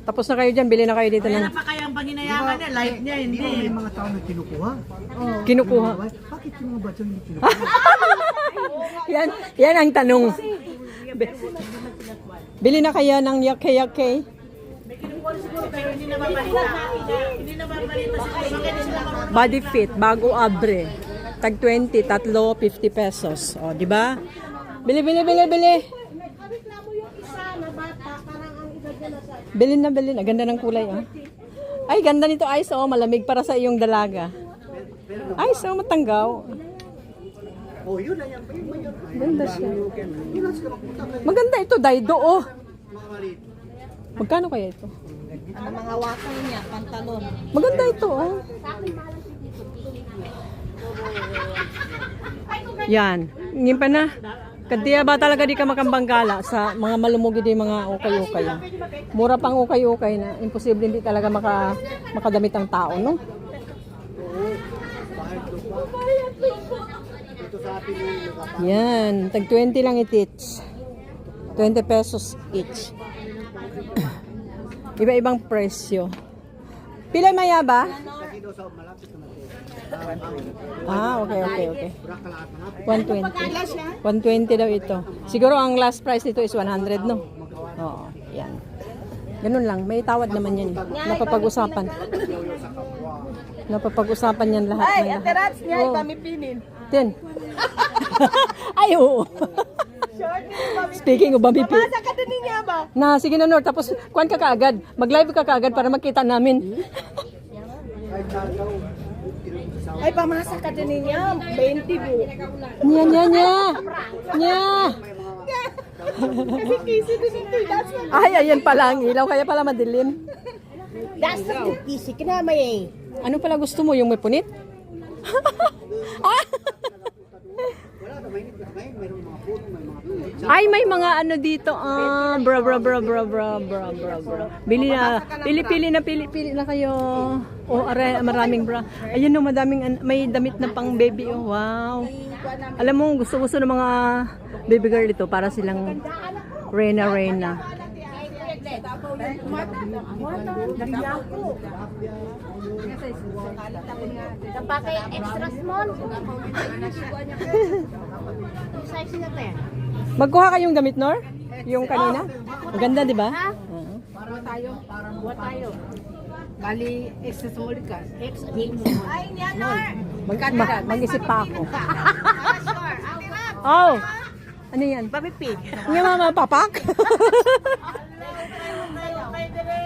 Tapos na kayo dyan, bili na kayo dito Kaya ng na pa kaya ang panginayaman niya, life niya, hindi. May mga tao na kinukuha. kinukuha. Bakit yung mga batso hindi kinukuha? Yan ang tanong. Bili na kayo ng yake-yake. Pero hindi nababalita. Hindi nababalita siguro. Bakit hindi nababalita? Body fit, bago abre. Tag 20, tatlo, 50 pesos. O, di ba? Bili. Bilin na. Ganda ng kulay, ah. Ay, ganda nito, Ice, oh. Malamig para sa iyong dalaga. Ice, oh, matanggaw. Oh, yun na yan. Ganda siya. Maganda ito, Daido, oh. Magkano kaya ito? Ano mga wakay niya, pantalon. Maganda ito, oh. Yan. Ngin pa na. Kadiya ba talaga di ka makambanggala sa mga malumugi di mga ukay-ukay. Mura pang ukay-ukay na. Imposible hindi talaga makadamit ang tao, no? Yan. Tag 20 lang it-each. 20 pesos each. Iba-ibang presyo. Pila maya ba? Ah, okay. 120. 120 daw ito. Siguro ang last price nito is 100, no? Oo, yan. Ganun lang. May tawad naman yan. Napapag-usapan yan lahat. Ay, ate Rats niya, Oo. kami pinin. 10. Ay, oo. Speaking of bambipi. Masa ka din niya ba? Na, sige na, Nor. Tapos, kuhan ka kaagad. Mag-live ka kaagad para makita namin. Ay, pamasa ka din niya. 20 bu. Nya. Kasi kisi din ito. That's what. Ay, ayan pala ang ilaw. Kaya pala madilim. That's the kisi. Kinamay eh. Ano pala gusto mo? Yung may punit? Ay, may mga ano dito. Bra. Pili na kayo. Oh, aray, maraming bra. Ayun no, madaming, may damit na pang baby. Oh, wow. Alam mo, gusto ng mga baby girl ito para silang reyna. Pakai extra small. Size na te. Magkuha kayong damit, Nor? Yung kanina? Maganda, di ba? Buat tayo. Bali, extra small ka. Extra Ay, niya, Mag-isip pa ako. Oh! Ano yan? Papipi. Yung mga papak?